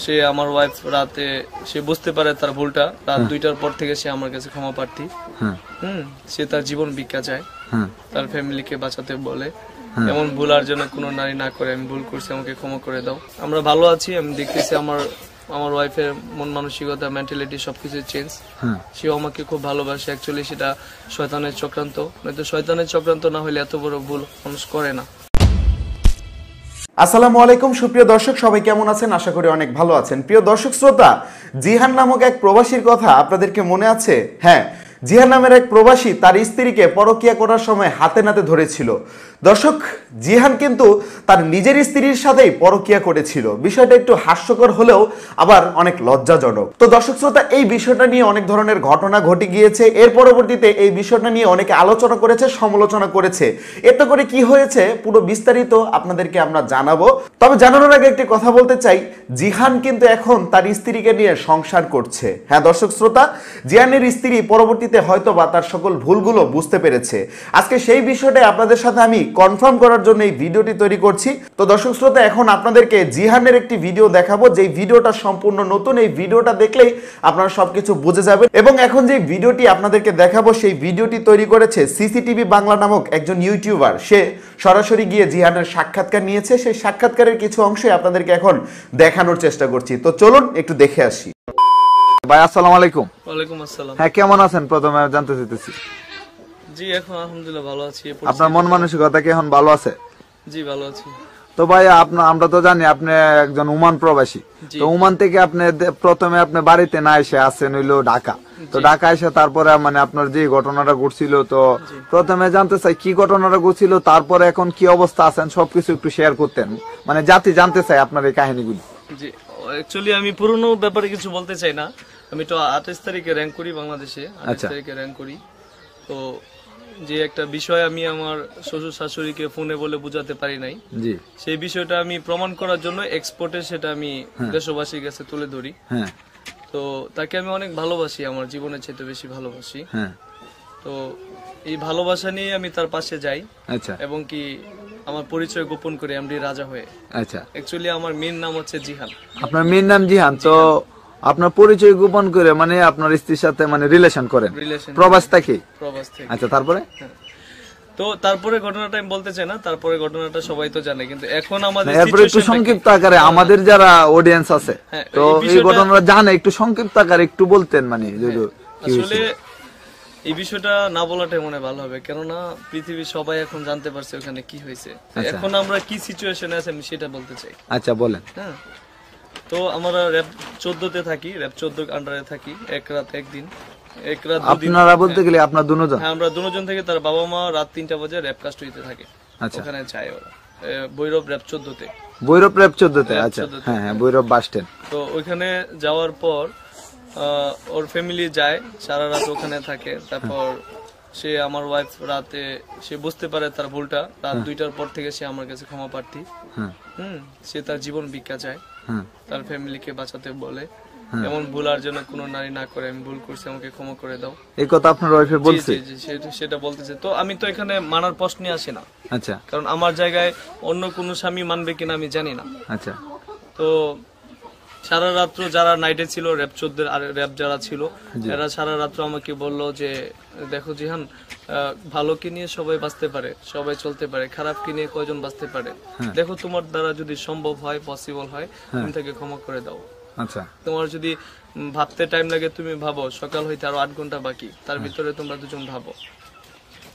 সে আমার ওয়াইফ রাতে সে বুঝতে পারে তার ভুলটা, রাত 2টার পর থেকে সে আমার কাছে ক্ষমা প্রার্থী। সে তার জীবন ভিক্ষা চায়, তার ফ্যামিলিকে বাঁচাতে বলে এমন ভুল আর যেন কোনো নারী না করে। আমি ভুল করছি, আমাকে ক্ষমা করে দাও। আমরা ভালো আছি, আমি দেখতেছি আমার ওয়াইফের মন মানসিকতা, মেন্টালিটি সবকিছু চেঞ্জ। সেও আমাকে খুব ভালোবাসে। অ্যাকচুয়ালি সেটা শয়তানের চক্রান্ত, নয়তো শয়তানের চক্রান্ত না হলে এত বড় ভুল মানুষ করে না। আসসালামু আলাইকুম সুপ্রিয় দর্শক, সবাই কেমন আছেন? আশা করি অনেক ভালো আছেন। প্রিয় দর্শক শ্রোতা, জিহান নামক এক প্রবাসীর কথা আপনাদেরকে মনে আছে? হ্যাঁ, জিহান নামের এক প্রবাসী তার স্ত্রীকে পরকীয়া করার সময় হাতে নাতে ধরেছিল। দর্শক, জিহান কিন্তু তার নিজের স্ত্রীর সাথেই পরকীয়া করেছিল। বিষয়টা একটু হাস্যকর হলেও আবার অনেক লজ্জাজনক। তো দর্শক শ্রোতা, এই বিষয়টা নিয়ে অনেক ধরনের ঘটনা ঘটে গিয়েছে। এর পরবর্তীতে এই বিষয়টা নিয়ে অনেকে আলোচনা করেছে, সমালোচনা করেছে। এতে করে কি হয়েছে পুরো বিস্তারিত আপনাদেরকে আমরা জানাবো। তবে জানানোর আগে একটি কথা বলতে চাই, জিহান কিন্তু এখন তার স্ত্রীকে নিয়ে সংসার করছে। হ্যাঁ দর্শক শ্রোতা, জিহানের স্ত্রী পরবর্তীতে হয়তো বা তার সকল ভুলগুলো বুঝতে পেরেছে। আজকে সেই বিষয়টা আপনাদের সাথে আমি কনফার্ম করার জন্য এই ভিডিওটি তৈরি করছি। তো দর্শক শ্রোতা, এখন আপনাদেরকে জিহানের একটি ভিডিও দেখাবো, যে ভিডিওটা সম্পূর্ণ নতুন। এই ভিডিওটা দেখলেই আপনারা সবকিছু বুঝে যাবেন। এবং এখন যে ভিডিওটি আপনাদেরকে দেখাবো, সেই ভিডিওটি তৈরি করেছে সিসিটিভি বাংলা নামক একজন ইউটিউবার। সে সরাসরি গিয়ে জিহানের সাক্ষাৎকার নিয়েছে। সেই সাক্ষাৎকারের কিছু অংশে আপনাদেরকে এখন দেখানোর চেষ্টা করছি। তো চলুন একটু দেখে আসি। ভাই আসসালামু আলাইকুম। ওয়ালাইকুম আসসালাম। হ্যাঁ, কেমন আছেন? প্রথমে জানতে চাইতেছি। জি, এখন আলহামদুলিল্লাহ ভালো আছি। আপনার মন মানসিকতা কি এখন ভালো আছে? জি, ভালো আছি। তো ভাই, আমরা তো জানি আপনি একজন ওমান প্রবাসী। তো ওমান থেকে আপনি প্রথমে আপনি বাড়িতে না এসে আসেন হইলো ঢাকা। তো ঢাকা এসে তারপরে মানে আপনার যে ঘটনাটা ঘটছিল, তো প্রথমে জানতে চাই কি ঘটনাটা ঘটছিল, তারপরে এখন কি অবস্থা আছেন সবকিছু একটু শেয়ার করতেন, মানে জাতি জানতে চাই আপনার এই কাহিনীগুলি। জি, অ্যাকচুয়ালি আমি পুরনো ব্যাপারে কিছু বলতে চাই না। আমি তো 28 তারিখে র্যাঙ্ক করি বাংলাদেশে, 28 তারিখে র্যাঙ্ক করি। তো যে একটা বিষয় আমি আমার শ্বশুর শাশুড়িকে ফোনে বলে বুঝাতে পারি নাই, জি, সেই বিষয়টা আমি প্রমাণ করার জন্য এক্সপোর্টে সেটা আমি দেশবাসীর কাছে তুলে ধরি। তো তাকে আমি অনেক ভালোবাসি, আমার জীবনের চাইতে বেশি ভালোবাসি। তো এই ভালোবাসা নিয়ে আমি তার পাশে যাই। আচ্ছা। এবং কি আমার পরিচয় গোপন করে এমডি রাজা হয়ে। আচ্ছা। অ্যাকচুয়ালি আমার মেন নাম হচ্ছে জিহান। আপনার মেন নাম জিহান। তো আপনার পরিচয় গোপন করে মানে আপনার স্ত্রীর সাথে মানে রিলেশন করেন প্রবাস থেকে? প্রবাস থেকে। আচ্ছা, তারপরে? তো তারপরে ঘটনাটা আমি বলতে চাই না, তারপরে ঘটনাটা সবাই তো জানে, কিন্তু এখন আমাদের এরপরে একটু সংক্ষিপ্ত আকারে আমাদের যারা অডিয়েন্স আছে তো এই ঘটনাটা জানে, একটু সংক্ষিপ্ত আকারে একটু বলতেন মানে আসলে এই বিষয়টা না বলাটাই মনে ভালো হবে, কেননা পৃথিবীর সবাই এখন জানতে পারছে ওখানে কি হয়েছে। এখন আমরা কি সিচুয়েশনে আছি আমি সেটা বলতে চাই। আচ্ছা, বলেন। হ্যাঁ, তো আমরা র‍্যাব 14 থাকি, র‍্যাব 14 আন্ডারে থাকি। এক রাত একদিন, এক রাত দুদিন। আপনারা বলতে গেলে আপনারা দুজন? হ্যাঁ, আমরা দুজন থেকে তার বাবা মা রাত 3টা বাজে র‍্যাব কাস্টডিতে থাকে। আচ্ছা, ওখানে যায় ওরা ভৈরব র‍্যাব 14 তে। ভৈরব র‍্যাব 14 তে? আচ্ছা, হ্যাঁ হ্যাঁ, ভৈরব বাস স্ট্যান্ড। তো ওখানে যাওয়ার পর ওর ফ্যামিলি যায়, সারা রাত ওখানে থাকে। তারপর সে আমার ওয়াইফ রাতে সে বুঝতে পারে তার ভুলটা, রাত 2টার পর থেকে সে আমার কাছে ক্ষমা প্রার্থী। সে তার জীবন ভিক্ষা চায়, তার ফ্যামিলিকে বাঁচাতে বলে এমন ভুল আর যেন কোনো নারী না করে। আমি ভুল করছি, আমাকে ক্ষমা করে দাও। এই কথা আপনার ওয়াইফে বলছে? জি, সেটা বলতেছে। তো আমি তো এখানে মানার প্রশ্নে আসি না। আচ্ছা। কারণ আমার জায়গায় অন্য কোনো স্বামী মানবে কিনা আমি জানি না। আচ্ছা। তো সারা রাত্র যারা নাইটে ছিল, র‍্যাব 14 আর র‍্যাব যারা ছিল, এরা সারা রাত্র আমাকে বলল যে দেখো জিহান, ভালোকে নিয়ে সবাই বাঁচতে পারে, সবাই চলতে পারে, খারাপকে নিয়ে কয়জন বাঁচতে পারে। দেখো তোমার দ্বারা যদি সম্ভব হয়, পসিবল হয়, তুমি তাকে ক্ষমা করে দাও। আচ্ছা। তোমার যদি ভাবতে টাইম লাগে তুমি ভাবো, সকাল হইতে আরো 8 ঘন্টা বাকি, তার ভিতরে তোমরা দুজন ভাবো।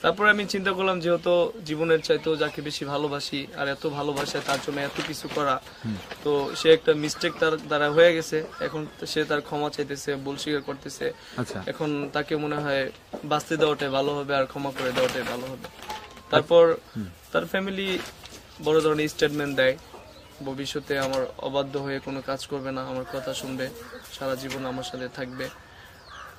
তারপরে আমি চিন্তা করলাম, যেহেতু জীবনের চাইতেও যাকে বেশি ভালোবাসি, আর এত ভালোবাসে তার জন্য এত কিছু করা, তো সে একটা মিস্টেক তার দ্বারা হয়ে গেছে। এখন সে তার ক্ষমা চাইতেছে, ভুল স্বীকার করতেছে। এখন তাকে মনে হয় বাঁচতে দেওয়াটাই ভালো হবে আর ক্ষমা করে দেওয়াটাই ভালো হবে। তারপর তার ফ্যামিলি বড় ধরনের স্টেটমেন্ট দেয়, ভবিষ্যতে আমার অবাধ্য হয়ে কোনো কাজ করবে না, আমার কথা শুনবে, সারা জীবন আমার সাথে থাকবে।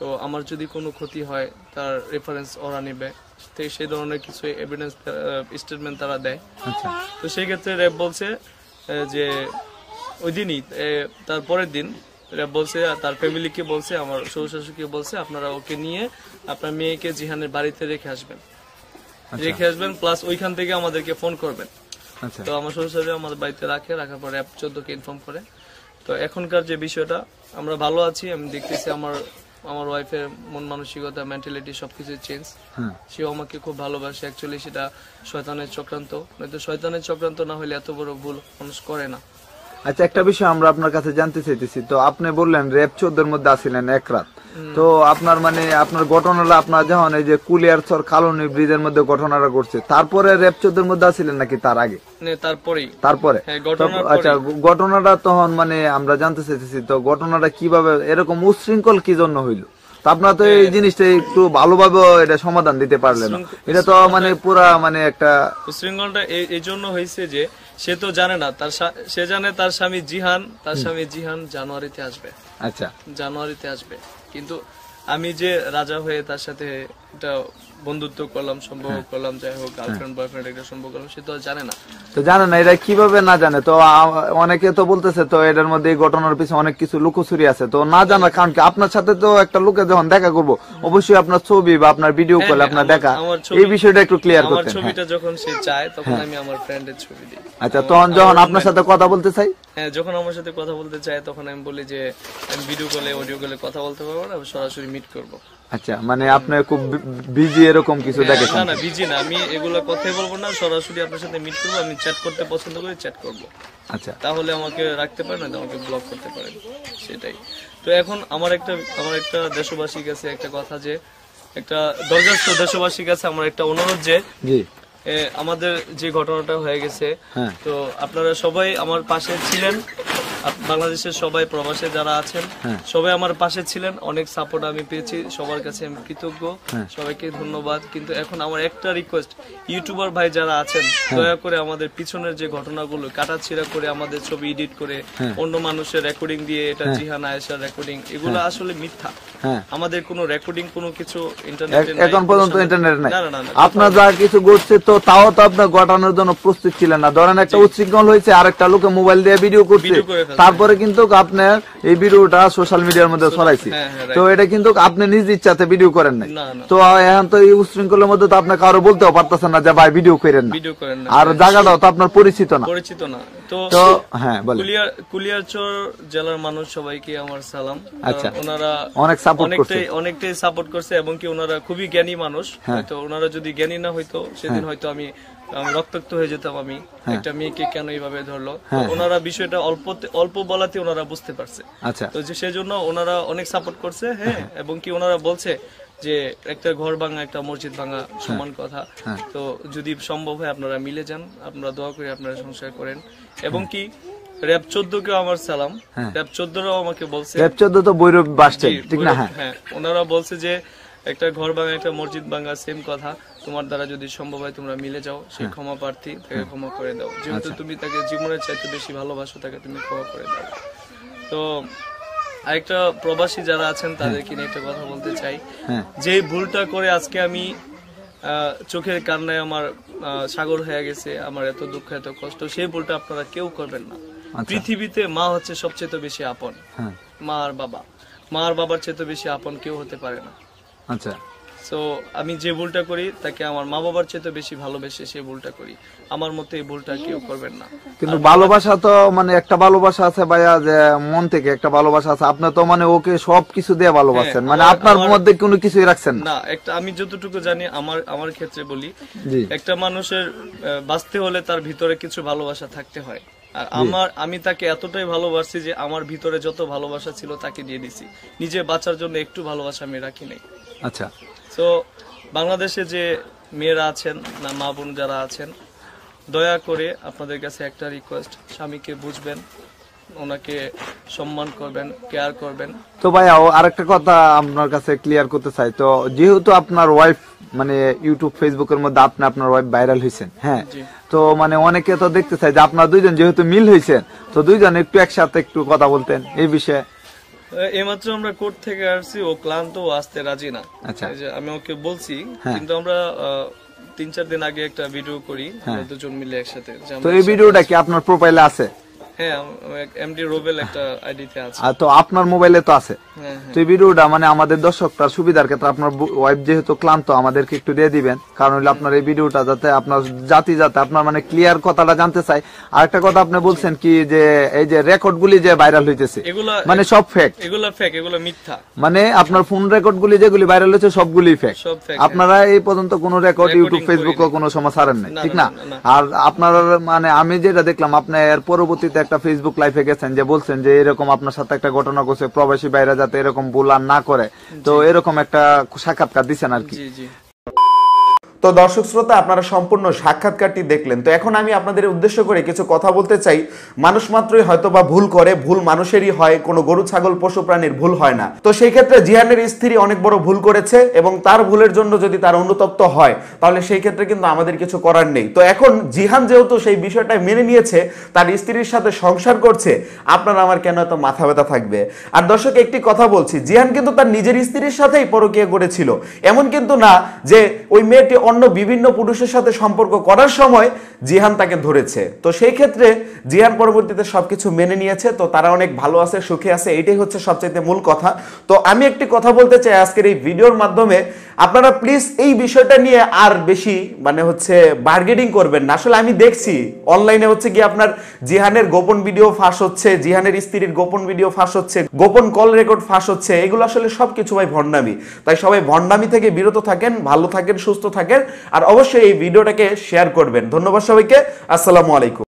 তো আমার যদি কোনো ক্ষতি হয় তার রেফারেন্স ওরা নেবে, সেই ধরনের কিছু এভিডেন্স স্টেটমেন্ট তারা দেয়। তো সেই ক্ষেত্রে র‍্যাব বলছে যে ওই দিনই, তার পরের দিন র‍্যাব বলছে, তার ফ্যামিলিকে বলছে, আমার শ্বশুর শাশুড়িকে বলছে, আপনারা ওকে নিয়ে আপনার মেয়েকে জিহানের বাড়িতে রেখে আসবেন, প্লাস ওইখান থেকে আমাদেরকে ফোন করবেন। তো আমার শ্বশুর শাশুড়ি আমাদের বাড়িতে রাখার পর র‍্যাব 14 কে ইনফর্ম করে। তো এখনকার যে বিষয়টা আমরা ভালো আছি, আমি দেখতেছি আমার ওয়াইফের মন মানসিকতা, মেন্টালিটি সবকিছু চেঞ্জ। সেও আমাকে খুব ভালোবাসে। অ্যাকচুয়ালি সেটা শয়তানের চক্রান্ত, নয়তো শয়তানের চক্রান্ত না হলে এত বড় ভুল মানুষ করে না। আচ্ছা, একটা বিষয় আমরা আপনার কাছে জানতে চাইতেছি। তো আপনি বললেন র‍্যাব 14 মধ্যে আছিলেন এক রাত। তো আপনার মানে আপনার ঘটনাটা আপনার যখন এই যে কুলিয়ারচর কালনী ব্রিজের মধ্যে ঘটনাটা ঘটছে, তারপরে র‍্যাব 14 মধ্যে আছিলেন নাকি তার আগে? তারপরে আচ্ছা, ঘটনাটা তখন মানে আমরা জানতে চাইতেছি, তো ঘটনাটা কিভাবে এরকম উচ্ছৃঙ্খল কি জন্য হইলো? তো আপনারা তো এই জিনিসটা একটু ভালোভাবে এটা সমাধান দিতে পারলেন না। এটা তো মানে পুরা মানে একটা উচ্ছৃঙ্খলটা এই জন্য হয়েছে যে সে তো জানে না, সে জানে তার স্বামী জিহান জানুয়ারিতে আসবে। আচ্ছা, জানুয়ারিতে আসবে, কিন্তু আমি যে রাজা হয়ে তার সাথে একটা বন্ধুত্ব করলাম, সম্পর্ক করলাম, যাই হোক গার্লফ্রেন্ড বয়ফ্রেন্ড একটা সম্পর্ক করলাম, সে তো জানে না। তো জানে না, এটা কিভাবে না জানে? তো অনেকে তো বলতেছে তো এটার মধ্যে এই ঘটনার পিছনে অনেক কিছু লুকোচুরি আছে। তো না জানার কারণ কি? আপনার সাথে তো একটা লোকে যখন দেখা করবো, অবশ্যই আপনার ছবি বা আপনার ভিডিও কল আপনার দেখা, এই বিষয়টা একটু ক্লিয়ার করতেন। আমার ছবিটা যখন সে চায় তখন আমি আমার ফ্রেন্ডের ছবি দিই। আচ্ছা, তখন যখন আপনার সাথে কথা বলতে চাই, হ্যাঁ, যখন আমার সাথে কথা বলতে চায় তখন আমি বলি যে আমি ভিডিও কলে অডিও কলে কথা বলতে পারবো না, সরাসরি মিট করবো। আচ্ছা, মানে আপনি খুব বিজি এরকম কিছু দেখেছেন? না, বিজি না, আমি এগুলো কথাই বলবো না, সরাসরি আপনার সাথে মিট করবো। আমি চ্যাট করতে পছন্দ করি, চ্যাট করবো। আচ্ছা, তাহলে আমাকে রাখতে পারেন, না আমাকে ব্লক করতে পারেন, সেটাই। তো এখন আমার একটা দেশবাসীর কাছে একটা কথা, যে একটা দরখাস্ত দেশবাসীর কাছে আমার একটা অনুরোধ, যে আমাদের যে ঘটনাটা হয়ে গেছে, তো আপনারা সবাই আমার পাশে ছিলেন, বাংলাদেশের সবাই প্রবাসে যারা আছেন সবাই আমার পাশে ছিলেন, অনেক সাপোর্ট আমি পেয়েছি, সবার কাছে আমি কৃতজ্ঞ, সবাইকে ধন্যবাদ। কিন্তু এখন আমার একটা রিকোয়েস্ট, ইউটিউবার ভাই যারা আছেন, দয়া করে আমাদের পিছনের যে ঘটনাগুলো কাটাছিড়া করে আমাদের ছবি এডিট করে অন্য মানুষের রেকর্ডিং দিয়ে, এটা জিহান আয়েশার রেকর্ডিং, এগুলো আসলে মিথ্যা। আমাদের কোনো রেকর্ডিং কোনো কিছু ইন্টারনেটে এখন পর্যন্ত ইন্টারনেট নাই। আপনার যা কিছু ঘটছে তো তাও তো আপনার ঘটানোর জন্য প্রস্তুত ছিলেন না। ধরেন একটা উচ্ছৃঙ্খল হয়েছে, আরেকটা লোকে মোবাইল দিয়ে ভিডিও করছে, তারপরে কিন্তু আপনার এই ভিডিওটা সোশ্যাল মিডিয়ার মধ্যে ছড়াইছে। তো এটা কিন্তু আপনি নিজ ইচ্ছাতে ভিডিও করেন নাই। তো এখন তো এই উচ্ছৃঙ্খলের মধ্যে তো আপনি কারো বলতেও পারতেছেন না যে ভাই ভিডিও করেন না, আর জায়গাটাও তো আপনার পরিচিত না। তো হ্যাঁ, কুলিয়ারচর জেলার মানুষ সবাইকে আমার সালাম। আচ্ছা, ওনারা অনেকটাই সাপোর্ট করছে, এবং কি ওনারা খুবই জ্ঞানী মানুষ। হয়তো ওনারা যদি জ্ঞানী না হইতো, সেদিন হয়তো আমি রক্তাক্ত হয়ে যেতাম। আমি একটা মেয়েকে কেন এইভাবে ধরলো, ওনারা বিষয়টা অল্প বলাতে ওনারা বুঝতে পারছে। তো সেজন্য ওনারা অনেক সাপোর্ট করছে। হ্যাঁ, এবং কি ওনারা বলছে যে একটা ঘর ভাঙা একটা মসজিদ ভাঙা সমান কথা। তো যদি সম্ভব হয় আপনারা মিলে যান, আপনারা দোয়া করে আপনারা সংসার করেন। এবং কি র‍্যাব 14 কেও আমার সালাম। র‍্যাব 14রাও আমাকে বলছে, র‍্যাব 14 তো বৈরব বাসস্ট্যান্ড, ঠিক না? হ্যাঁ, ওনারা বলছে যে একটা ঘর ভাঙা একটা মসজিদ ভাঙা সেম কথা, তোমার দ্বারা যদি সম্ভব হয় তোমরা মিলে যাও, সেই ক্ষমা প্রার্থী, তাকে ক্ষমা করে দাও, যেহেতু তুমি তাকে জীবনের চাইতে বেশি ভালোবাসো, তাকে তুমি ক্ষমা করে দাও। তো আরেকটা প্রবাসী যারা আছেন তাদেরকে নিয়ে একটা কথা বলতে চাই, যে ভুলটা করে আজকে আমি চোখের কান্নায় আমার সাগর হয়ে গেছে, আমার এত দুঃখ এত কষ্ট, সেই ভুলটা আপনারা কেউ করবেন না। পৃথিবীতে মা হচ্ছে সবচেয়ে বেশি আপন, মা আর বাবার চেয়ে বেশি আপন কেউ হতে পারে না। আচ্ছা, সো আমি যে ভুলটা করি তাকে আমার মা বাবার চেয়ে বেশি ভালোবেসে সেই ভুলটা করি, আমার মতে এই ভুলটা কেউ করবেন না। কিন্তু ভালোবাসা তো মানে একটা ভালোবাসা আছে ভাইয়া, যে মন থেকে একটা ভালোবাসা আছে। আপনি তো মানে ওকে সবকিছু দিয়ে ভালোবাসেন, মানে আপনার মধ্যে কোনো কিছুই রাখছেন না। একটা আমি যতটুকু জানি, আমার ক্ষেত্রে বলি, একটা মানুষের বাঁচতে হলে তার ভিতরে কিছু ভালোবাসা থাকতে হয়। আর আমি তাকে এতটাই ভালোবাসি যে আমার ভিতরে যত ভালোবাসা ছিল তাকে দিয়ে দিছি, নিজে বাঁচার জন্য একটু ভালোবাসা আমি রাখি নাই। আচ্ছা, তো বাংলাদেশে যে মেয়েরা আছেন না, মা বোন যারা আছেন, দয়া করে আপনাদের কাছে একটা রিকোয়েস্ট, স্বামীকে বুঝবেন, ওনাকে সম্মান করবেন, কেয়ার করবেন। তো ভাইয়া আরেকটা কথা আপনার কাছে ক্লিয়ার করতে চাই, তো যেহেতু আপনার ওয়াইফ মানে ইউটিউব ফেসবুকের মধ্যে আপনার ওয়াইফ ভাইরাল হয়েছেন, হ্যাঁ, তো মানে অনেকে তো দেখতে চাই যে আপনার দুইজন যেহেতু মিল হয়েছেন, তো দুইজন একটু একসাথে একটু কথা বলতেন এই বিষয়ে। এইমাত্র আমরা কোর্ট থেকে আসছি, ও ক্লান্ত, ও আসতে রাজি না। আচ্ছা, আমি ওকে বলছি, কিন্তু আমরা 3-4 দিন আগে একটা ভিডিও করি দুজন মিলে একসাথে। তো এই ভিডিওটা কি আপনার প্রোফাইলে আছে? হ্যাঁ এমডি রোবেল একটা আইডিতে আছে। তো আপনার মোবাইলে তো আছে। হ্যাঁ তো এই ভিডিওটা মানে আমাদের দর্শকটার সুবিধার ক্ষেত্রে আপনার ওয়াইফ যেহেতু ক্লান্ত আমাদেরকে একটু দিয়ে দিবেন, কারণ হলো আপনার এই ভিডিওটা যাতে আপনার যাতে আপনার মানে ক্লিয়ার কথাটা জানতে চাই। আরেকটা কথা আপনি বলছেন কি যে এই যে রেকর্ড গুলি যে ভাইরাল হইতেছে এগুলা মানে সব ফেক, এগুলা মিথ্যা, মানে আপনার ফোন রেকর্ড গুলি যেগুলি ভাইরাল হয়েছে সবগুলি ফেক। সব fake, আপনারা এই পর্যন্ত কোনো রেকর্ড ইউটিউব ফেসবুকে কোনো সময় ছাড়েন নাই, ঠিক না? আর আপনার মানে আমি যেটা দেখলাম আপনি এর পরবর্তীতে একটা ফেসবুক লাইভে গেছেন যে বলছেন যে এরকম আপনার সাথে একটা ঘটনা ঘটছে, প্রবাসী ভাইরা যাতে এরকম ভুল আর না করে, তো এরকম একটা সাক্ষাৎকার দিচ্ছেন আর কি। জি জি। তো দর্শক শ্রোতা, আপনারা সম্পূর্ণ সাক্ষাৎকারটি দেখলেন। তো এখন আমি আপনাদের উদ্দেশ্য করে কিছু কথা বলতে চাই। মানুষ মাত্রই হয়তো বা ভুল করে, ভুল মানুষেরই হয়, কোনো গরু ছাগল পশু প্রাণীর ভুল হয় না। তো সেই ক্ষেত্রে জিহানের স্ত্রী অনেক বড় ভুল করেছে এবং তার ভুলের জন্য যদি তার অনুতপ্ত হয় তাহলে সেই ক্ষেত্রে কিন্তু আমাদের কিছু করার নেই। তো এখন জিহান যেহেতু সেই বিষয়টা মেনে নিয়েছে, তার স্ত্রীর সাথে সংসার করছে, আপনার আমার কেন এত মাথা ব্যথা থাকবে? আর দর্শক একটি কথা বলছি, জিহান কিন্তু তার নিজের স্ত্রীর সাথেই পরকীয়া করেছিল, এমন কিন্তু না যে ওই মেয়েটি অন্য বিভিন্ন পুরুষের সাথে সম্পর্ক করার সময় জিহান তাকে ধরেছে। তো সেই ক্ষেত্রে জিহান পরবর্তীতে সবকিছু মেনে নিয়েছে, তো তারা অনেক ভালো আছে, সুখে আছে, এটাই হচ্ছে সবচেয়ে মূল কথা। তো আমি একটি কথা বলতে চাই আজকের এই ভিডিওর মাধ্যমে, আপনারা প্লিজ এই বিষয়টা নিয়ে আর বেশি মানে হচ্ছে বার্গেনিং করবেন না। আসলে আমি দেখছি অনলাইনে হচ্ছে কি আপনার জিহানের গোপন ভিডিও ফাঁস হচ্ছে, জিহানের স্ত্রীর গোপন ভিডিও ফাঁস হচ্ছে, গোপন কল রেকর্ড ফাঁস হচ্ছে, এগুলো আসলে সবকিছু ভাই ভণ্ডামি। তাই সবাই ভণ্ডামি থেকে বিরত থাকেন, ভালো থাকেন, সুস্থ থাকেন, আর অবশ্যই এই ভিডিওটাকে শেয়ার করবেন। ধন্যবাদ সবাইকে, আসসালামু আলাইকুম।